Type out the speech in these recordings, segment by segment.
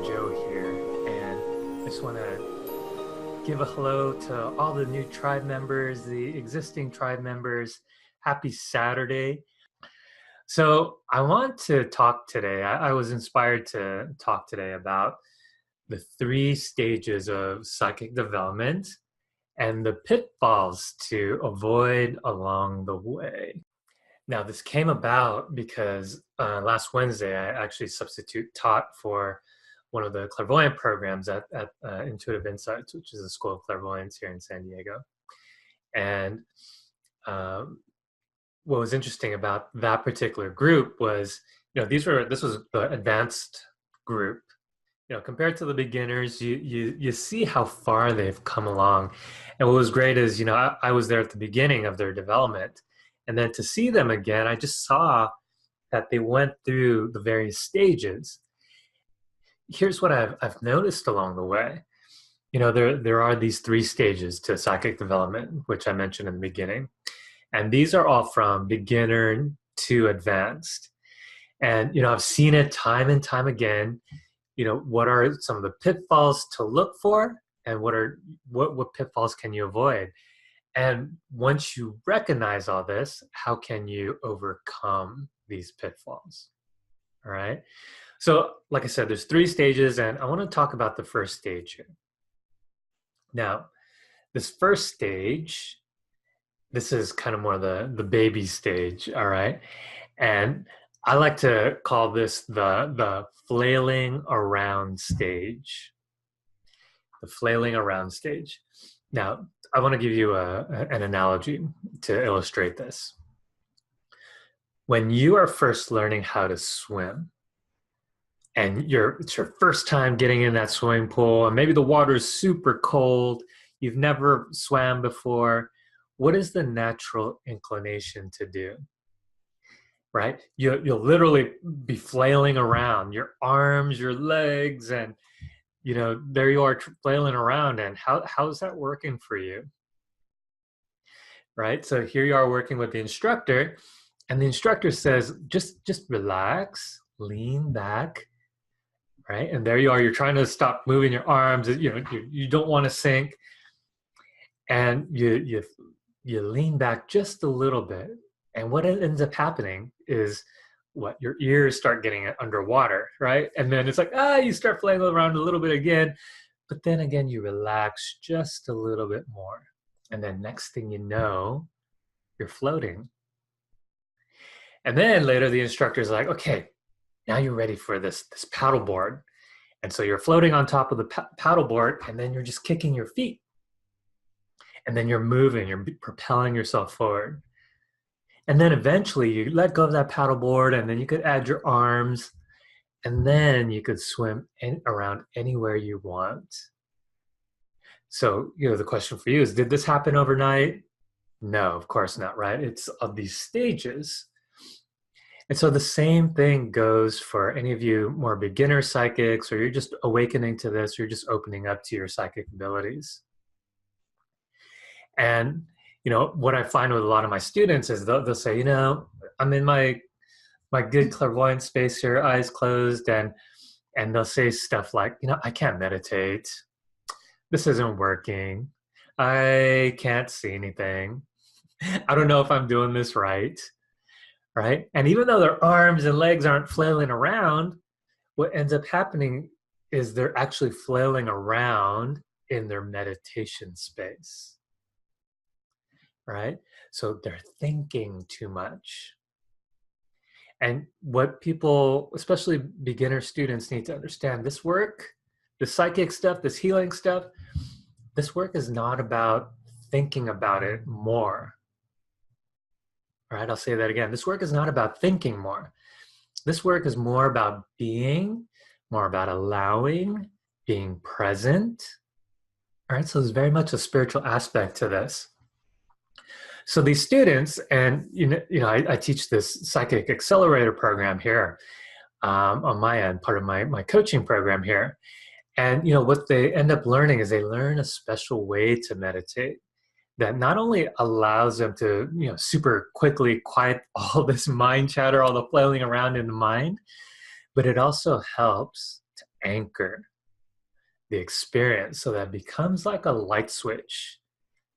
Joe here, and I just want to give a hello to all the new tribe members, the existing tribe members. Happy Saturday. So I want to talk today. I was inspired to talk today about the 3 stages of psychic development and the pitfalls to avoid along the way. Now, this came about because last Wednesday, I actually substitute taught for one of the clairvoyant programs at Intuitive Insights, which is a school of clairvoyance here in San Diego. And what was interesting about that particular group was, this was the advanced group. Compared to the beginners, you see how far they've come along. And what was great is, I was there at the beginning of their development. And then to see them again, I just saw that they went through the various stages. Here's what I've noticed along the way. There are these 3 stages to psychic development, which I mentioned in the beginning. And these are all from beginner to advanced. And, I've seen it time and time again. What are some of the pitfalls to look for, and what pitfalls can you avoid? And once you recognize all this, how can you overcome these pitfalls? All right. So like I said, there's 3 stages, and I want to talk about the first stage here. Now, this first stage, this is kind of more the baby stage. All right. And I like to call this the flailing around stage. The flailing around stage. Now, I want to give you an analogy to illustrate this. When you are first learning how to swim, and it's your first time getting in that swimming pool, and maybe the water is super cold, you've never swam before, what is the natural inclination to do? Right? You'll literally be flailing around, your arms, your legs, and there you are flailing around. And how's that working for you? Right? So here you are working with the instructor, and the instructor says, just relax, lean back, right? And there you are, you're trying to stop moving your arms, you don't want to sink, and you lean back just a little bit. And what ends up happening is your ears start getting underwater, right? And then it's like, you start flailing around a little bit again, but then again, you relax just a little bit more. And then next thing you know, you're floating. And then later the instructor's like, okay, now you're ready for this paddleboard. And so you're floating on top of the paddleboard, and then you're just kicking your feet. And then you're moving, you're propelling yourself forward. And then eventually you let go of that paddleboard, and then you could add your arms, and then you could swim around anywhere you want. So, the question for you is, did this happen overnight? No, of course not, right? It's of these stages. And so the same thing goes for any of you more beginner psychics, or you're just awakening to this, or you're just opening up to your psychic abilities. And what I find with a lot of my students is they'll say, I'm in my good clairvoyant space here, eyes closed, and they'll say stuff like, I can't meditate. This isn't working. I can't see anything. I don't know if I'm doing this right. Right? And even though their arms and legs aren't flailing around, what ends up happening is they're actually flailing around in their meditation space. Right? So they're thinking too much. And what people, especially beginner students, need to understand, this work, the psychic stuff, this healing stuff, this work is not about thinking about it more. All right, I'll say that again. This work is not about thinking more. This work is more about being, more about allowing, being present. All right, so there's very much a spiritual aspect to this. So these students, and I teach this psychic accelerator program here on my end, part of my coaching program here. And what they end up learning is they learn a special way to meditate that not only allows them to super quickly quiet all this mind chatter, all the flailing around in the mind, but it also helps to anchor the experience so that it becomes like a light switch,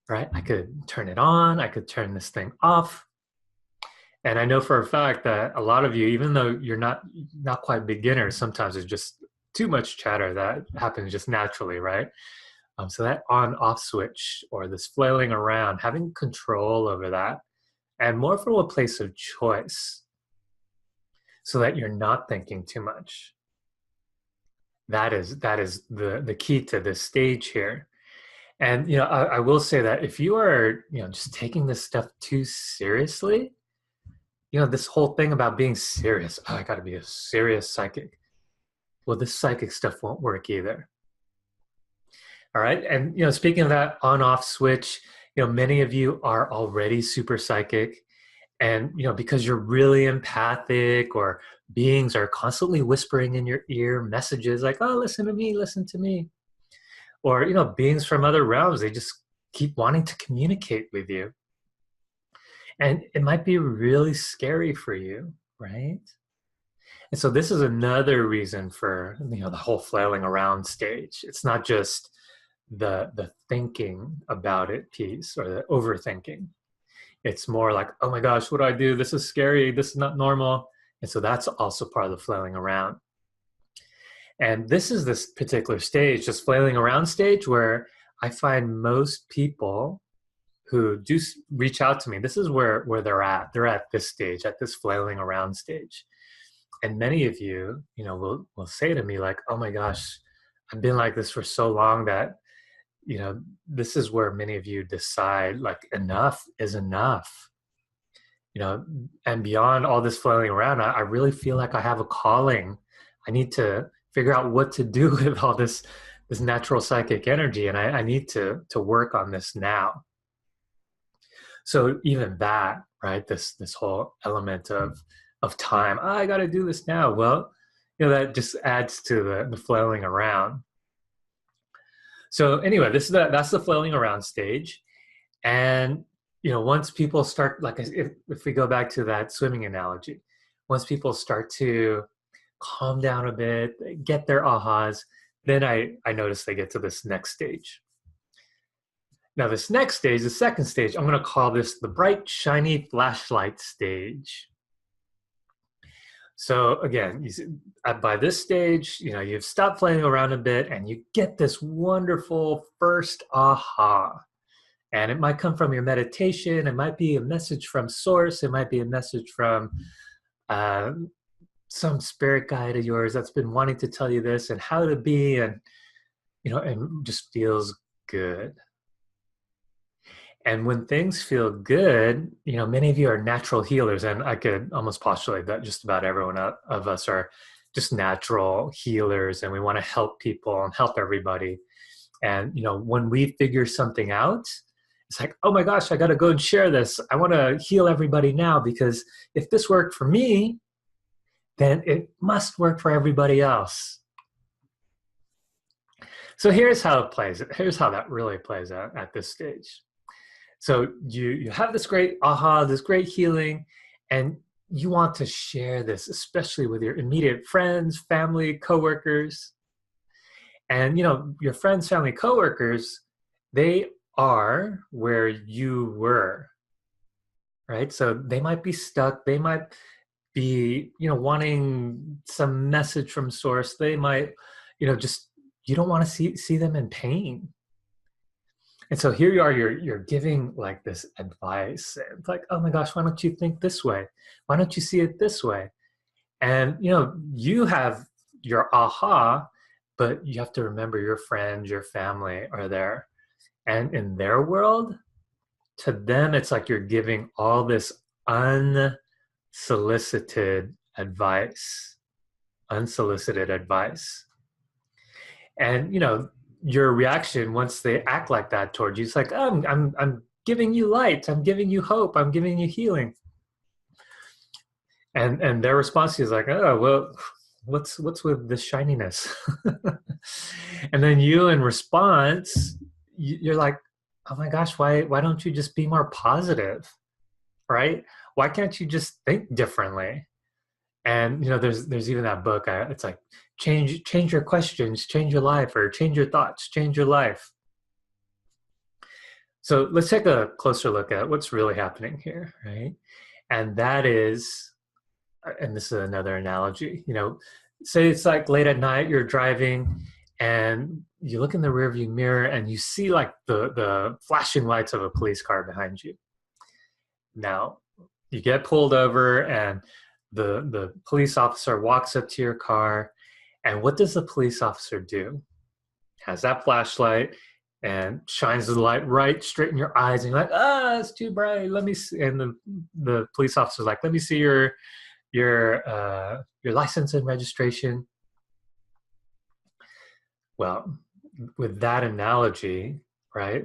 right? I could turn it on, I could turn this thing off. And I know for a fact that a lot of you, even though you're not quite beginners, sometimes it's just too much chatter that happens just naturally, right? So that on-off switch or this flailing around, having control over that, and more from a place of choice so that you're not thinking too much. That is the key to this stage here. And I will say that if you are just taking this stuff too seriously, this whole thing about being serious, oh, I got to be a serious psychic. Well, this psychic stuff won't work either. All right. And, speaking of that on-off switch, many of you are already super psychic. And, because you're really empathic, or beings are constantly whispering in your ear messages like, oh, listen to me, listen to me. Or, beings from other realms, they just keep wanting to communicate with you. And it might be really scary for you, right? And so this is another reason for, the whole flailing around stage. It's not just the thinking about it piece or the overthinking. It's more like, oh my gosh, what do I do? This is scary. This is not normal. And so that's also part of the flailing around. And this is this particular stage, just flailing around stage, where I find most people who do reach out to me, this is where they're at. They're at this stage, at this flailing around stage. And many of you, will say to me like, oh my gosh, I've been like this for so long that, this is where many of you decide like enough is enough. And beyond all this flailing around, I really feel like I have a calling. I need to figure out what to do with all this natural psychic energy, and I need to work on this now. So even that, right, this whole element of time, oh, I got to do this now. Well, that just adds to the flailing around. So anyway, that's the flailing around stage. And once people start, like if we go back to that swimming analogy, once people start to calm down a bit, get their ahas, then I notice they get to this next stage. Now this next stage, the second stage, I'm going to call this the bright, shiny flashlight stage. So again, by this stage, you've stopped playing around a bit and you get this wonderful first aha. And it might come from your meditation. It might be a message from source. It might be a message from some spirit guide of yours that's been wanting to tell you this and how to be, and and just feels good. And when things feel good, many of you are natural healers, and I could almost postulate that just about everyone of us are just natural healers, and we want to help people and help everybody. And, when we figure something out, it's like, oh my gosh, I got to go and share this. I want to heal everybody now, because if this worked for me, then it must work for everybody else. So here's how it plays. Here's how that really plays out at this stage. So you have this great aha, this great healing, and you want to share this, especially with your immediate friends, family, coworkers. And, your friends, family, coworkers, they are where you were, right? So they might be stuck. They might be, wanting some message from source. They might, just, you don't want to see them in pain. And so here you are, you're giving like this advice. It's like, oh my gosh, why don't you think this way? Why don't you see it this way? And, you have your aha, but you have to remember your friends, your family are there. And in their world, to them, it's like you're giving all this unsolicited advice. And, your reaction once they act like that towards you, it's like, oh, I'm giving you light, I'm giving you hope, I'm giving you healing. And their response is like, oh, well, what's with this shininess? And then you, in response, you're like, oh my gosh, why don't you just be more positive, right? Why can't you just think differently? And there's even that book. It's like change your questions, change your life, or change your thoughts, change your life. So let's take a closer look at what's really happening here, right? And that is, and this is another analogy. Say it's like late at night, you're driving, and you look in the rearview mirror, and you see like the flashing lights of a police car behind you. Now, you get pulled over, and the police officer walks up to your car, and what does the police officer do? Has that flashlight and shines the light right straight in your eyes, and you're like, it's too bright. Let me see. And the police officer's like, let me see your license and registration. Well, with that analogy, right?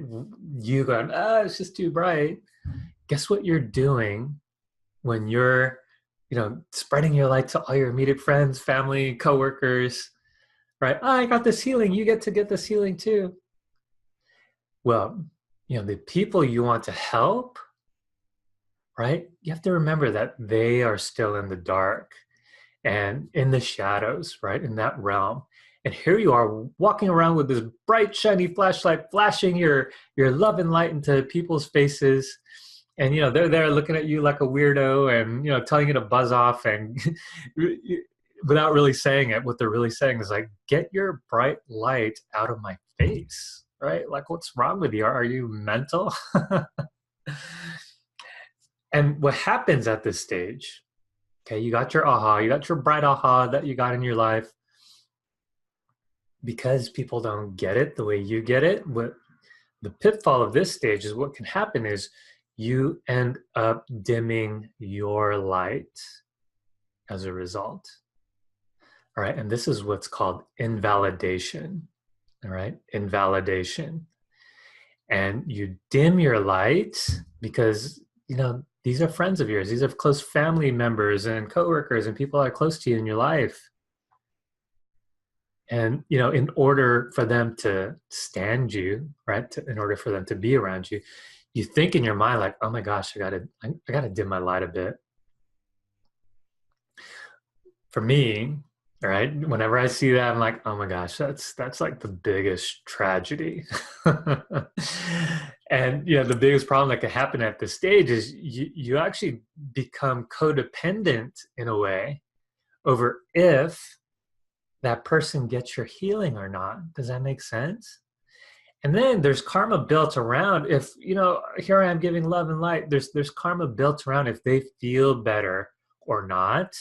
You going, it's just too bright. Guess what you're doing when you're, spreading your light to all your immediate friends, family, coworkers, right? I got this healing. You get to get this healing too. Well, the people you want to help, right? You have to remember that they are still in the dark and in the shadows, right? In that realm. And here you are walking around with this bright, shiny flashlight, flashing your love and light into people's faces. And, they're there looking at you like a weirdo and, telling you to buzz off, and without really saying it, what they're really saying is like, get your bright light out of my face, right? Like, what's wrong with you? Are you mental? And what happens at this stage, okay, you got your aha, you got your bright aha that you got in your life. Because people don't get it the way you get it, what the pitfall of this stage is, what can happen is you end up dimming your light as a result. All right, and this is what's called invalidation. All right, invalidation. And you dim your light because, these are friends of yours. These are close family members and coworkers and people that are close to you in your life. And, in order for them to stand you, right, in order for them to be around you, you think in your mind like, oh my gosh, I gotta dim my light a bit. For me, right, whenever I see that, I'm like, oh my gosh, that's like the biggest tragedy. And, the biggest problem that can happen at this stage is you actually become codependent in a way over if that person gets your healing or not. Does that make sense? And then there's karma built around if, here I am giving love and light. There's karma built around if they feel better or not,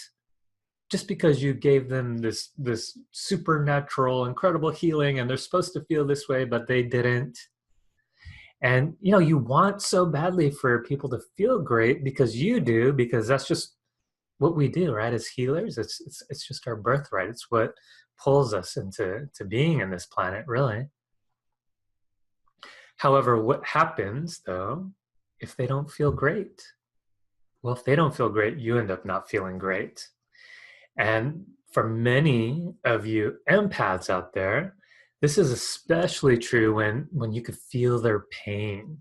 just because you gave them this supernatural, incredible healing, and they're supposed to feel this way, but they didn't. And, you want so badly for people to feel great because you do, because that's just what we do, right? As healers, it's just our birthright. It's what pulls us into being in this planet, really. However, what happens though, if they don't feel great? Well, if they don't feel great, you end up not feeling great. And for many of you empaths out there, this is especially true when you could feel their pain.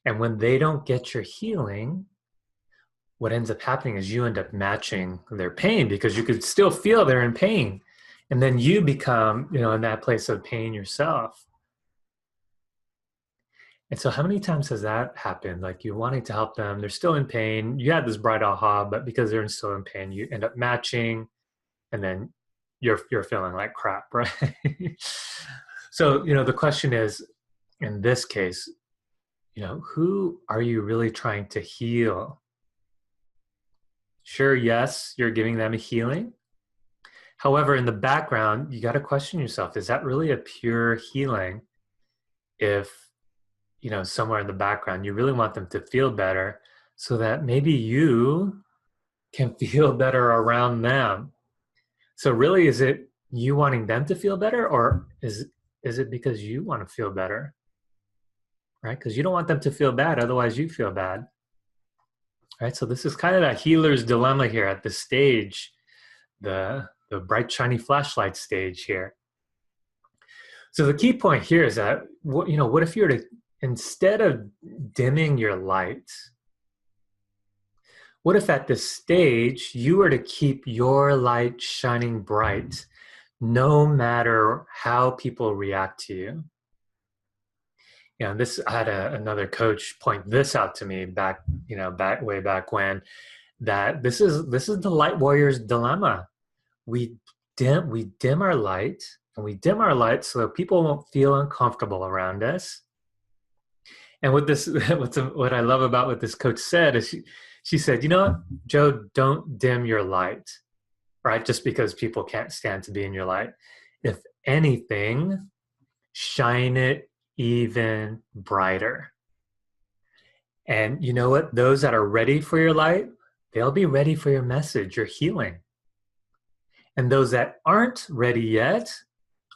And when they don't get your healing, what ends up happening is you end up matching their pain because you could still feel they're in pain. And then you become, in that place of pain yourself. And so how many times has that happened? Like you're wanting to help them, they're still in pain. You had this bright aha, but because they're still in pain, you end up matching, and then you're feeling like crap, right? So, the question is, in this case, who are you really trying to heal? Sure, yes, you're giving them a healing. However, in the background, you got to question yourself, is that really a pure healing? If, somewhere in the background, you really want them to feel better so that maybe you can feel better around them. So really, is it you wanting them to feel better, or is it because you want to feel better? Right? Because you don't want them to feel bad, otherwise you feel bad. Right? So this is kind of that healer's dilemma here at this stage, the bright, shiny flashlight stage here. So the key point here is that, what if you were to, instead of dimming your light, What if at this stage you were to keep your light shining bright no matter how people react to you? You know, this I had another coach point this out to me back, way back when, that this is the light warrior's dilemma. We dim our light, and we dim our light so that people won't feel uncomfortable around us. And what I love about what this coach said is she said, you know what, Joe, don't dim your light, right? Just because people can't stand to be in your light. If anything, shine it even brighter. And you know what? Those that are ready for your light, they'll be ready for your message, your healing. And those that aren't ready yet,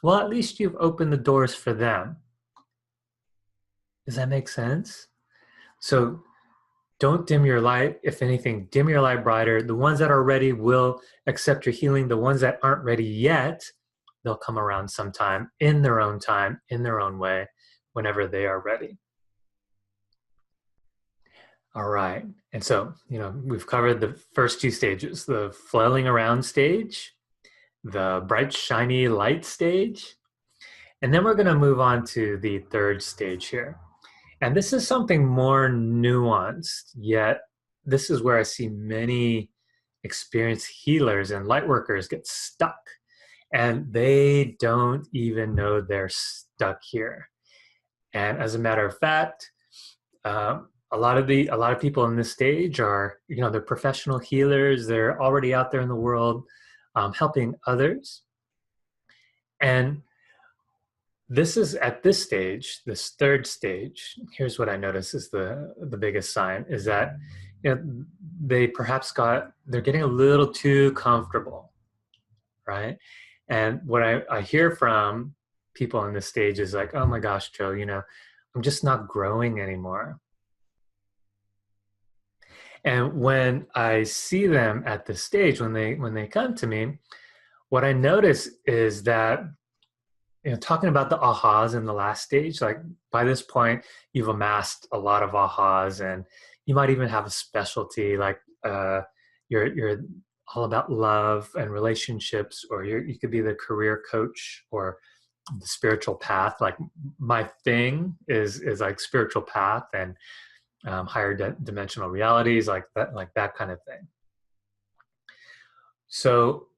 well, at least you've opened the doors for them. Does that make sense? So don't dim your light. If anything, dim your light brighter. The ones that are ready will accept your healing. The ones that aren't ready yet, they'll come around sometime in their own time, in their own way, whenever they are ready. All right. And so, we've covered the first two stages, the flailing around stage, the bright, shiny light stage. And then we're going to move on to the third stage here. And this is something more nuanced, yet this is where I see many experienced healers and light workers get stuck. And they don't even know they're stuck here. And as a matter of fact, a lot of people in this stage are, they're professional healers. They're already out there in the world helping others. And this is at this stage, this third stage. Here's what I notice is the biggest sign is that they're getting a little too comfortable, right? And what I hear from people in this stage is like, oh my gosh, Joe, I'm just not growing anymore. And when I see them at this stage, when they come to me, what I notice is that, talking about the ahas in the last stage, like by this point, you've amassed a lot of ahas, and you might even have a specialty, like you're all about love and relationships, or you could be the career coach or the spiritual path. Like my thing is like spiritual path and higher dimensional realities, like that kind of thing. So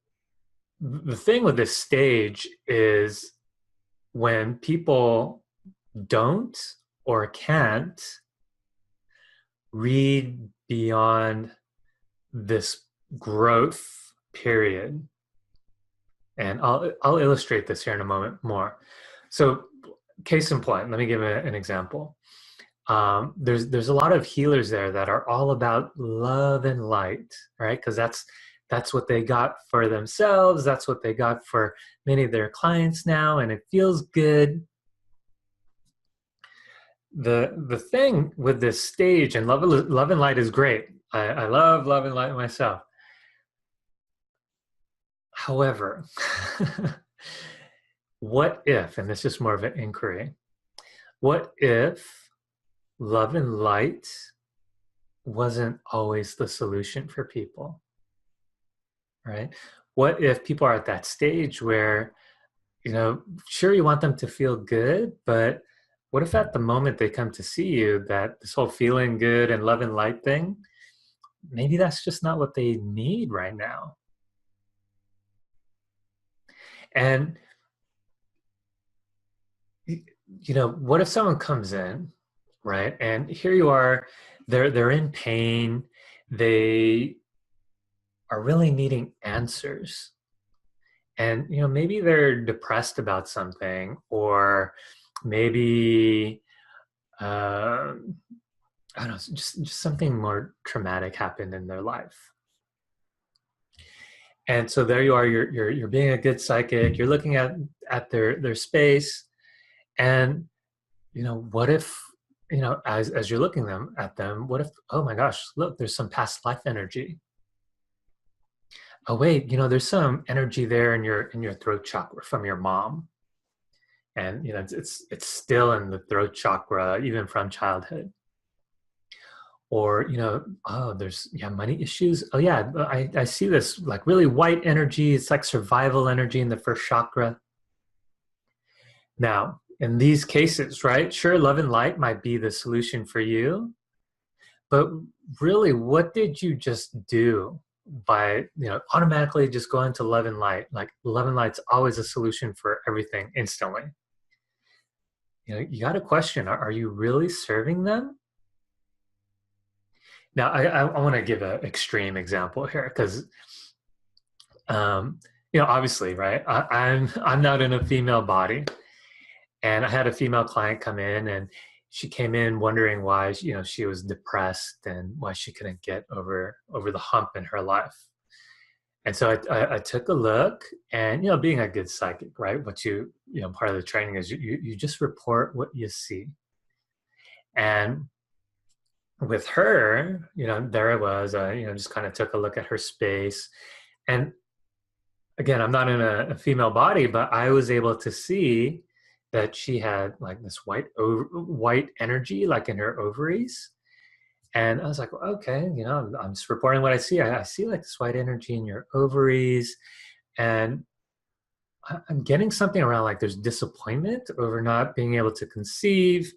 the thing with this stage is when people don't or can't read beyond this growth period. And I'll illustrate this here in a moment more. So case in point, let me give an example. There's a lot of healers there that are all about love and light, right? Because that's what they got for themselves. That's what they got for many of their clients now, and it feels good. The thing with this stage, and love and light is great. I love love and light myself. However, what if, and this is more of an inquiry, what if love and light wasn't always the solution for people, right? What if people are at that stage where, sure, you want them to feel good, but what if at the moment they come to see you that this whole feeling good and love and light thing, maybe that's just not what they need right now? And, what if someone comes in, right? And here you are, they're in pain. They are really needing answers. And, maybe they're depressed about something, or maybe, I don't know, just something more traumatic happened in their life. And so there you are, you're being a good psychic, you're looking at their space, and, what if, as you're looking at them, what if, oh my gosh, look, there's some past life energy. Oh wait, there's some energy there in your throat chakra from your mom. And it's still in the throat chakra, even from childhood. Or, oh, there's, yeah, money issues. Oh yeah, I see this like really white energy. It's like survival energy in the first chakra. Now, in these cases, right, sure, love and light might be the solution for you, but really, what did you just do by, automatically just going to love and light? Like love and light's always a solution for everything instantly. You got to question, are you really serving them? Now, I want to give an extreme example here because, obviously, right, I'm not in a female body. And I had a female client come in, and she came in wondering why, she was depressed and why she couldn't get over the hump in her life. And so I took a look, and, being a good psychic, right? What part of the training is you just report what you see. And with her, there I was, just kind of took a look at her space. And again, I'm not in a female body, but I was able to see that she had like this white energy, like in her ovaries. And I was like, well, okay, I'm just reporting what I see. I see like this white energy in your ovaries. And I'm getting something around like there's disappointment over not being able to conceive.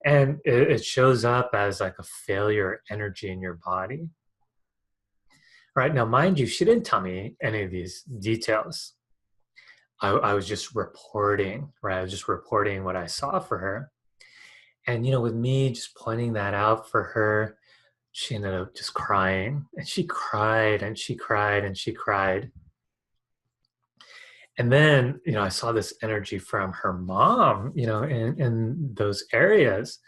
And it shows up as like a failure energy in your body. Right now, mind you, she didn't tell me any of these details. I was just reporting, right? I was just reporting what I saw for her. And, with me just pointing that out for her, she ended up just crying. And she cried and she cried and she cried. And then, I saw this energy from her mom, in those areas.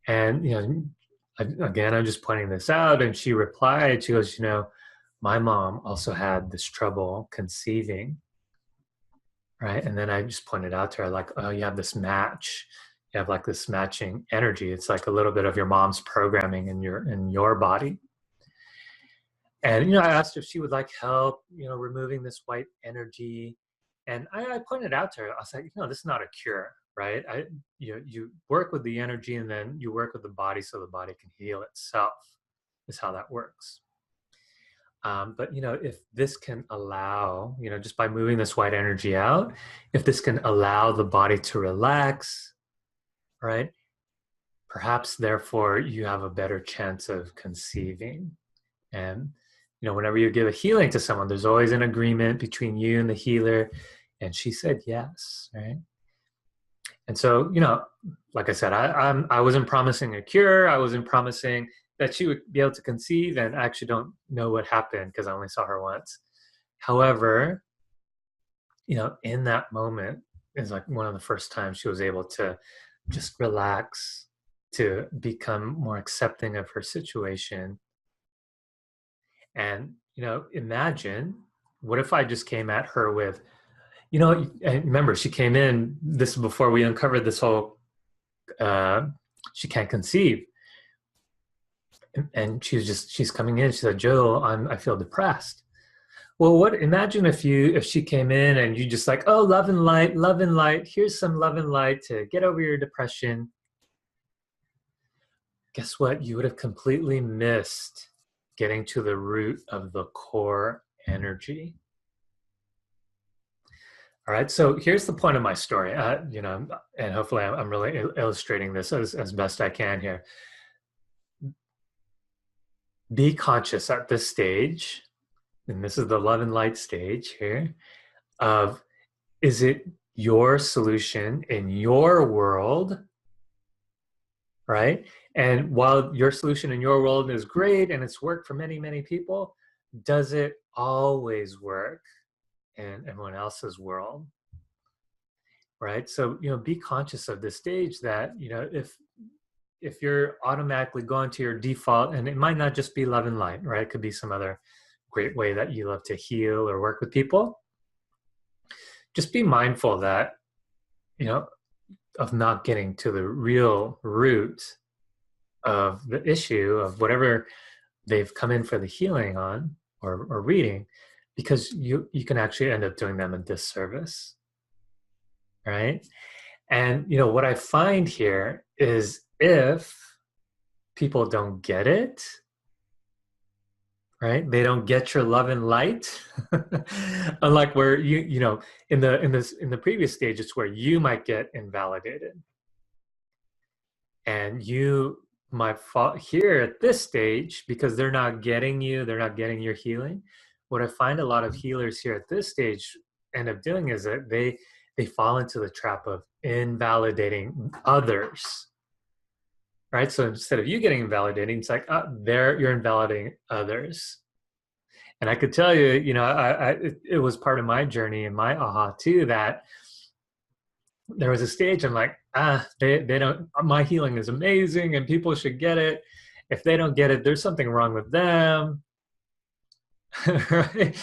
And, again, I'm just pointing this out. And she replied, she goes, my mom also had this trouble conceiving. Right. And then I just pointed out to her, like, oh, you have this match. You have like this matching energy. It's like a little bit of your mom's programming in your body. And, I asked if she would like help, removing this white energy. And I pointed out to her, I was like, this is not a cure, right? You work with the energy and then you work with the body so the body can heal itself, is how that works. But, if this can allow, just by moving this white energy out, if this can allow the body to relax, right? Perhaps, therefore, you have a better chance of conceiving. And, whenever you give a healing to someone, there's always an agreement between you and the healer. And she said yes, right? And so, like I said, I wasn't promising a cure. I wasn't promising that she would be able to conceive, and I actually don't know what happened because I only saw her once. However, in that moment is like one of the first times she was able to just relax, to become more accepting of her situation. And, imagine, what if I just came at her with, and remember, she came in, this is before we uncovered this whole, she can't conceive. And she's coming in. She said, Joe, I feel depressed. Well, imagine if she came in and you just like, oh, love and light. Here's some love and light to get over your depression. Guess what? You would have completely missed getting to the root of the core energy. All right. So here's the point of my story, and hopefully I'm really illustrating this as best I can here. Be conscious at this stage, and this is the love and light stage here, of, is it your solution in your world, right? And while your solution in your world is great and it's worked for many, many people, does it always work in everyone else's world, right? So, be conscious of this stage that, if you're automatically going to your default, and it might not just be love and light, right? It could be some other great way that you love to heal or work with people. Just be mindful that, of not getting to the real root of the issue of whatever they've come in for the healing on or reading, because you can actually end up doing them a disservice, right? And, what I find here is, if people don't get it, right? They don't get your love and light. Unlike where you know, in the previous stage, it's where you might get invalidated. And you might fall here at this stage because they're not getting you, they're not getting your healing. What I find a lot of healers here at this stage end up doing is that they fall into the trap of invalidating others, right? So instead of you getting invalidating, it's like, you're invalidating others. And I could tell you, you know, it was part of my journey and my aha too, that there was a stage I'm like, they don't, my healing is amazing and people should get it. If they don't get it, there's something wrong with them. Right?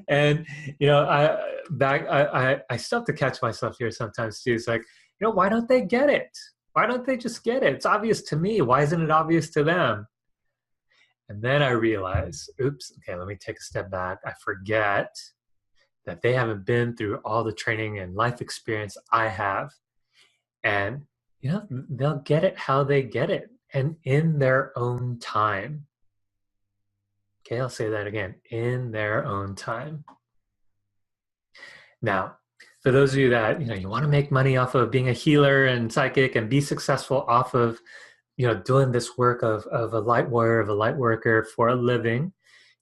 And you know, I still have to catch myself here sometimes too. It's like, you know, why don't they get it? Why don't they just get it? It's obvious to me. Why isn't it obvious to them? And then I realize, oops, okay, let me take a step back. I forget that they haven't been through all the training and life experience I have. And, you know, they'll get it how they get it and in their own time. Okay, I'll say that again, in their own time. Now, for those of you that, you know, you want to make money off of being a healer and psychic and be successful off of, you know, doing this work of a light warrior, of a light worker for a living,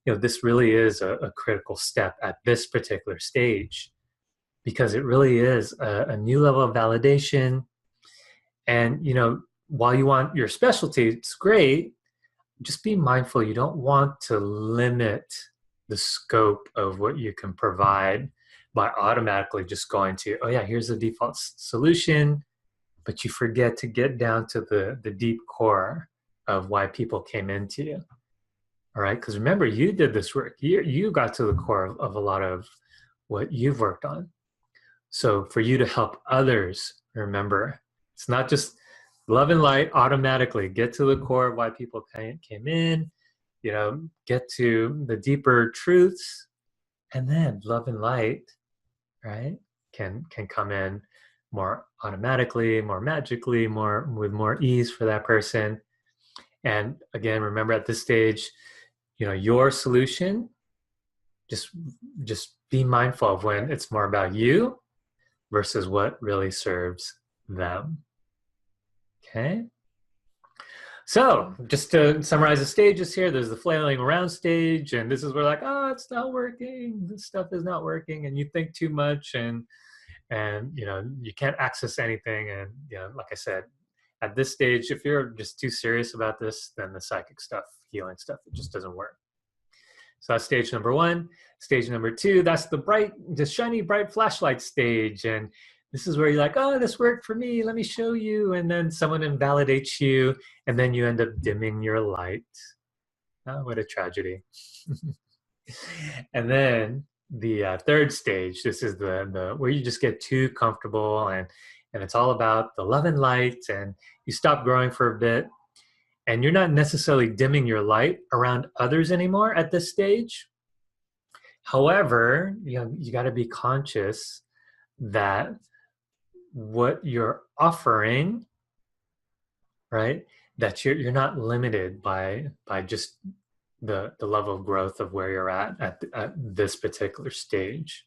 you know, this really is a critical step at this particular stage, because it really is a new level of validation. And, you know, while you want your specialty, it's great, just be mindful. You don't want to limit the scope of what you can provide by automatically just going to, oh yeah, here's the default solution, but you forget to get down to the deep core of why people came into you. All right, because remember, you did this work. You got to the core of a lot of what you've worked on. So for you to help others, remember, it's not just love and light automatically. Get to the core of why people came in, you know, get to the deeper truths, and then love and light, right, can come in more automatically, more magically, more with more ease for that person. And again, remember at this stage, you know, your solution, just be mindful of when it's more about you versus what really serves them. Okay. So just to summarize the stages here, there's the flailing around stage, and this is where like, oh, it's not working. This stuff is not working, and you think too much, and you know, you can't access anything. And you know, like I said, at this stage, if you're just too serious about this, then the psychic stuff, healing stuff, it just doesn't work. So that's stage number one. Stage number two, that's the shiny, bright flashlight stage. And this is where you're like, oh, this worked for me. Let me show you. And then someone invalidates you, and then you end up dimming your light. Oh, what a tragedy. And then the third stage, this is the where you just get too comfortable, and it's all about the love and light, and you stop growing for a bit. And you're not necessarily dimming your light around others anymore at this stage. However, you know, you got to be conscious that what you're offering, right, that you're not limited by just the level of growth of where you're at this particular stage.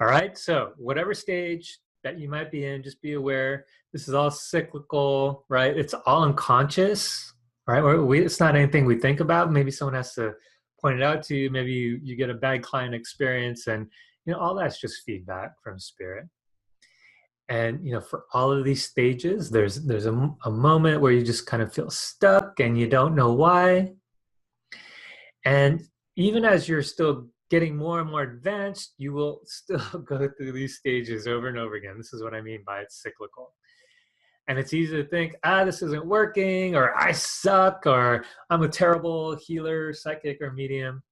All right, so whatever stage that you might be in, just be aware this is all cyclical, right? It's all unconscious, right? It's not anything we think about. Maybe someone has to point it out to you. Maybe you get a bad client experience, and you know, all that's just feedback from spirit. And you know, for all of these stages, there's a moment where you just kind of feel stuck and you don't know why. And even as you're still getting more and more advanced, you will still go through these stages over and over again. This is what I mean by it's cyclical. And it's easy to think, this isn't working, or I suck, or I'm a terrible healer, psychic, or medium.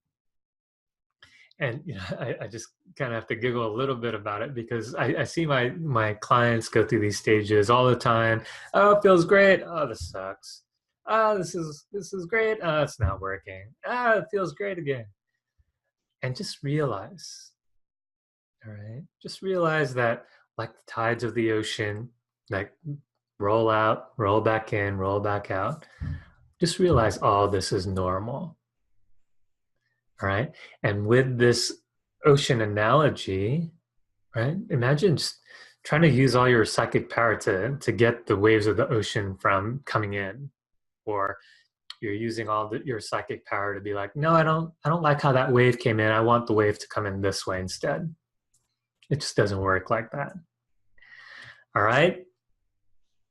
And you know, I just kind of have to giggle a little bit about it, because I see my clients go through these stages all the time. Oh, it feels great. Oh, this sucks. Oh, this is great. Oh, it's not working. It feels great again. And just realize, all right, just realize that like the tides of the ocean, like roll out, roll back in, roll back out. Just realize all this is normal. All right. And with this ocean analogy, right? Imagine just trying to use all your psychic power to get the waves of the ocean from coming in, or you're using all your psychic power to be like, no, I don't like how that wave came in. I want the wave to come in this way instead. It just doesn't work like that. All right.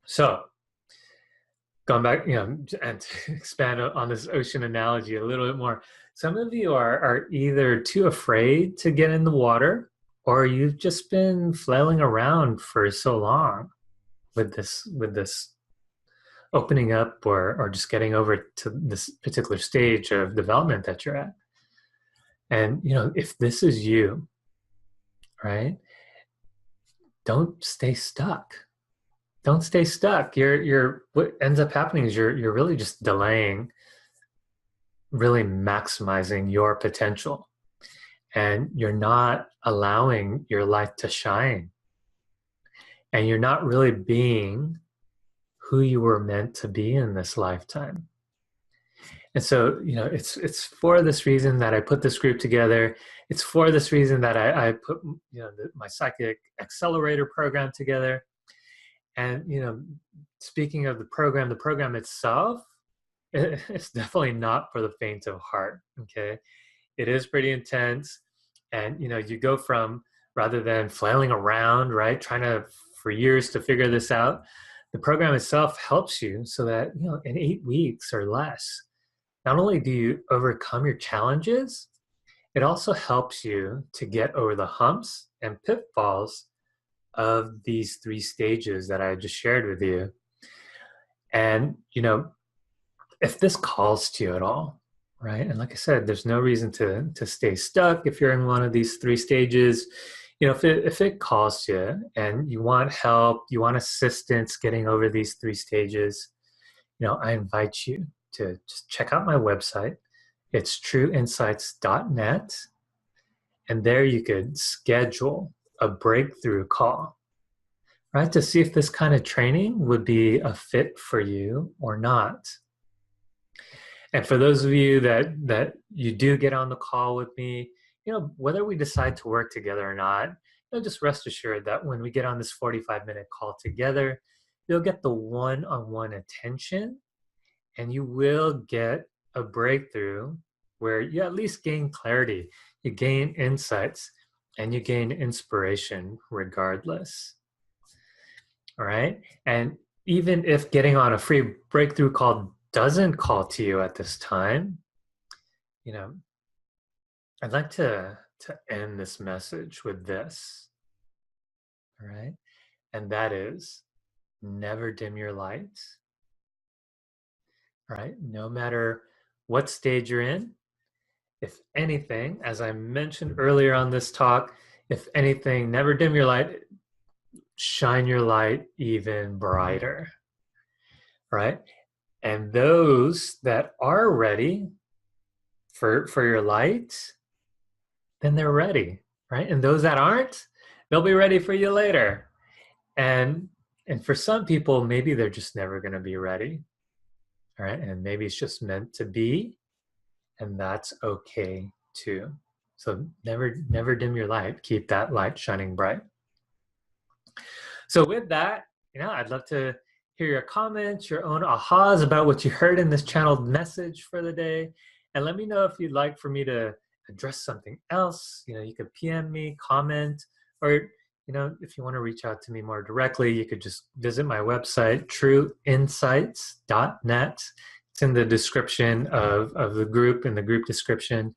So going back, and to expand on this ocean analogy a little bit more, some of you are either too afraid to get in the water, or you've just been flailing around for so long with this opening up, or just getting over to this particular stage of development that you're at. And if this is you, right, don't stay stuck. Don't stay stuck. You're what ends up happening is you're really just delaying really maximizing your potential, and you're not allowing your light to shine, and you're not really being who you were meant to be in this lifetime. And so it's for this reason that I put this group together. It's for this reason that I put my psychic accelerator program together. And speaking of the program itself, it's definitely not for the faint of heart. Okay, it is pretty intense, and you go from, rather than flailing around, right, trying to for years to figure this out, the program itself helps you so that in 8 weeks or less, not only do you overcome your challenges, it also helps you to get over the humps and pitfalls of these 3 stages that I just shared with you. And if this calls to you at all, right? And like I said, there's no reason to stay stuck if you're in one of these 3 stages. If it calls to you and you want help, you want assistance getting over these 3 stages, I invite you to just check out my website. It's trueinsights.net. And there you could schedule a breakthrough call, right? To see if this kind of training would be a fit for you or not. And for those of you that you do get on the call with me, whether we decide to work together or not, just rest assured that when we get on this 45-minute call together, you'll get the one-on-one attention, and you will get a breakthrough where you at least gain clarity, you gain insights, and you gain inspiration regardless. All right? And even if getting on a free breakthrough call doesn't call to you at this time, I'd like to end this message with this. All right? And that is, never dim your light. All right? No matter what stage you're in, if anything, as I mentioned earlier on this talk, if anything, never dim your light, shine your light even brighter, right? And those that are ready for your light, then they're ready, right? And those that aren't, they'll be ready for you later. And for some people, maybe they're just never going to be ready, all right? And maybe it's just meant to be, and that's okay too. So never dim your light. Keep that light shining bright. So with that, I'd love to hear your comments, your own ahas about what you heard in this channeled message for the day. And let me know if you'd like for me to address something else. You could PM me, comment, or if you want to reach out to me more directly, you could just visit my website, trueinsights.net. It's in the description of the group, in the group description,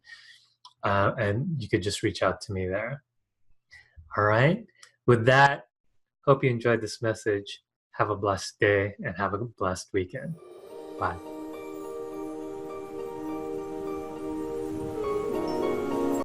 and you could just reach out to me there. All right. With that, hope you enjoyed this message. Have a blessed day and have a blessed weekend. Bye.